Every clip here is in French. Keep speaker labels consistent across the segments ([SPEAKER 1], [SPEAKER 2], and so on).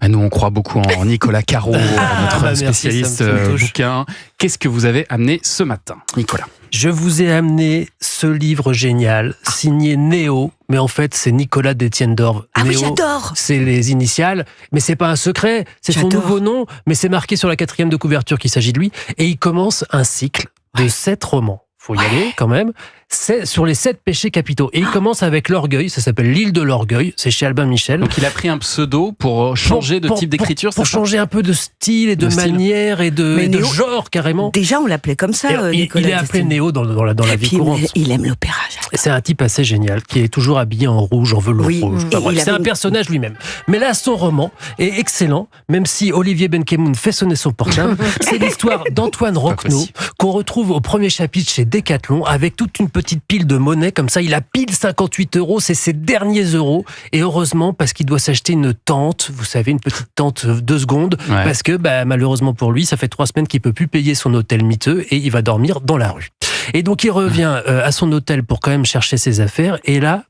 [SPEAKER 1] Nous, on croit beaucoup en Nicolas Caro, notre spécialiste bouquin. Qu'est-ce que vous avez amené ce matin, Nicolas ?
[SPEAKER 2] Je vous ai amené ce livre génial, signé Néo, mais en fait c'est Nicolas d'Etienne-Dorve.
[SPEAKER 3] Ah
[SPEAKER 2] Néo,
[SPEAKER 3] oui, j'adore.
[SPEAKER 2] C'est les initiales, mais c'est pas un secret, c'est son nouveau nom, mais c'est marqué sur la 4e de couverture qu'il s'agit de lui, et il commence un cycle de 7 romans. Faut y aller quand même. C'est sur les 7 péchés capitaux. Et il commence avec l'orgueil, ça s'appelle L'île de l'orgueil, c'est chez Albin Michel.
[SPEAKER 1] Donc il a pris un pseudo pour changer de type d'écriture,
[SPEAKER 2] pour changer un peu de style et de manière et de genre carrément.
[SPEAKER 3] Déjà on l'appelait comme ça, Nicolas.
[SPEAKER 2] Il est appelé Néo dans la vie courante.
[SPEAKER 3] Il aime l'opéra.
[SPEAKER 2] C'est un type assez génial, qui est toujours habillé en rouge, en velours rouge. Enfin, bref, c'est un personnage lui-même. Mais là, son roman est excellent, même si Olivier Benkemoun fait sonner son portable. C'est l'histoire d'Antoine Roquenot, qu'on retrouve au premier chapitre chez Decathlon, avec toute une petite pile de monnaie, comme ça, il a pile 58 €, c'est ses derniers euros. Et heureusement, parce qu'il doit s'acheter une tente, vous savez, une petite tente 2 secondes, parce que malheureusement pour lui, ça fait 3 semaines qu'il peut plus payer son hôtel miteux et il va dormir dans la rue. Et donc il revient à son hôtel pour quand même chercher ses affaires, et là,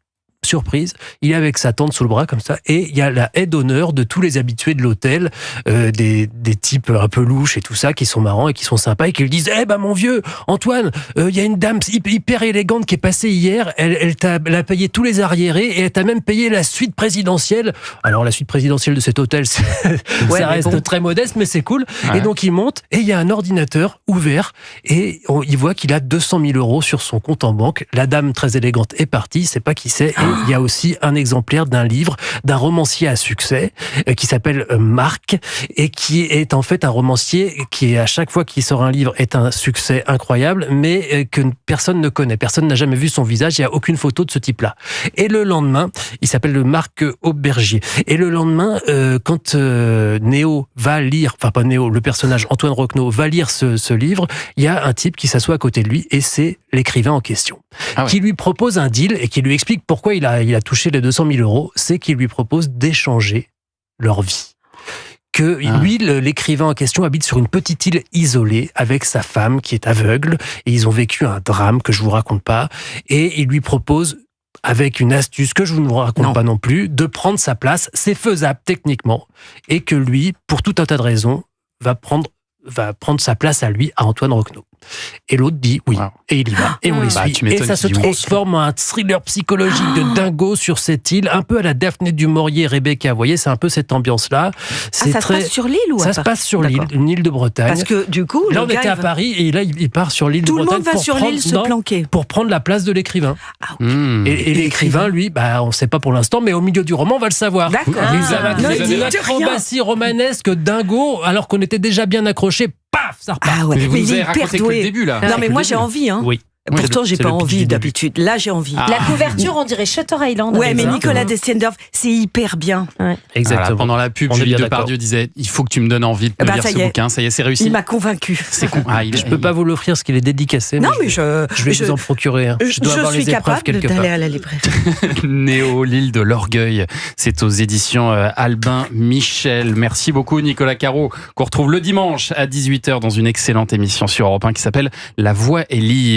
[SPEAKER 2] surprise, il est avec sa tante sous le bras comme ça, et il y a la aide d'honneur de tous les habitués de l'hôtel, des types un peu louches et tout ça, qui sont marrants et qui sont sympas, et qui lui disent « mon vieux, Antoine, il y a une dame hyper élégante qui est passée hier, elle a payé tous les arriérés, et elle t'a même payé la suite présidentielle. » Alors la suite présidentielle de cet hôtel, ça reste très modeste, mais c'est cool. Ouais. Et donc il monte, et il y a un ordinateur ouvert, et il voit qu'il a 200 000 € sur son compte en banque. La dame très élégante est partie, il sait pas qui c'est. Il y a aussi un exemplaire d'un livre d'un romancier à succès qui s'appelle Marc, et qui est en fait un romancier qui, à chaque fois qu'il sort un livre, est un succès incroyable, mais que personne ne connaît. Personne n'a jamais vu son visage, il n'y a aucune photo de ce type-là. Et le lendemain, il s'appelle Marc Aubergier. Et le lendemain, quand Néo va lire, enfin pas Néo, le personnage Antoine Roquenot va lire ce livre, il y a un type qui s'assoit à côté de lui, et c'est l'écrivain en question, qui lui propose un deal et qui lui explique pourquoi il a touché les 200 000 €, c'est qu'il lui propose d'échanger leur vie. Que lui, l'écrivain en question, habite sur une petite île isolée avec sa femme qui est aveugle, et ils ont vécu un drame que je vous raconte pas, et il lui propose, avec une astuce que je ne vous raconte pas non plus, de prendre sa place. C'est faisable techniquement, et que lui, pour tout un tas de raisons, va prendre sa place à lui, à Antoine Roquenot. Et l'autre dit oui, et il y va, et on les suit. Et ça se transforme en un thriller psychologique de dingo sur cette île, un peu à la Daphné du Maurier, Rebecca. Vous voyez, c'est un peu cette ambiance-là.
[SPEAKER 3] Ça se passe sur l'île ou
[SPEAKER 2] ça se passe sur l'île, une île de Bretagne.
[SPEAKER 3] Parce que du coup,
[SPEAKER 2] là on était à Paris, et là il part sur l'île de Bretagne.
[SPEAKER 3] Tout le monde va sur l'île se planquer.
[SPEAKER 2] Pour prendre la place de l'écrivain. Et l'écrivain, lui, on ne sait pas pour l'instant, mais au milieu du roman, on va le savoir.
[SPEAKER 3] D'accord.
[SPEAKER 2] Il va créer une acrobatie romanesque dingo, alors qu'on était déjà bien accrochés. Paf, ça repart.
[SPEAKER 1] Mais vous nous avez raconté que le début, là.
[SPEAKER 3] Non, mais moi, j'ai envie.
[SPEAKER 2] Oui.
[SPEAKER 3] Pourtant, j'ai pas envie d'habitude. Là, j'ai envie.
[SPEAKER 4] La couverture, on dirait Shutter Island.
[SPEAKER 3] Ouais, mais Nicolas d'Estienne-Dorve, c'est hyper bien.
[SPEAKER 4] Ouais.
[SPEAKER 2] Exactement.
[SPEAKER 1] Voilà, pendant la pub, Julie Depardieu disait « Il faut que tu me donnes envie de lire ce bouquin. » Ça y est, c'est réussi.
[SPEAKER 3] Il m'a convaincu.
[SPEAKER 1] C'est con.
[SPEAKER 2] Je peux pas vous l'offrir parce qu'il est dédicacé.
[SPEAKER 3] Non, mais
[SPEAKER 2] je vais vous en procurer un. Je dois avoir les épreuves quelque part.
[SPEAKER 3] D'aller à la librairie.
[SPEAKER 1] Néo, l'île de l'orgueil. C'est aux éditions Albin Michel. Merci beaucoup, Nicolas Caro, qu'on retrouve le dimanche à 18h dans une excellente émission sur Europe 1 qui s'appelle La Voix est libre.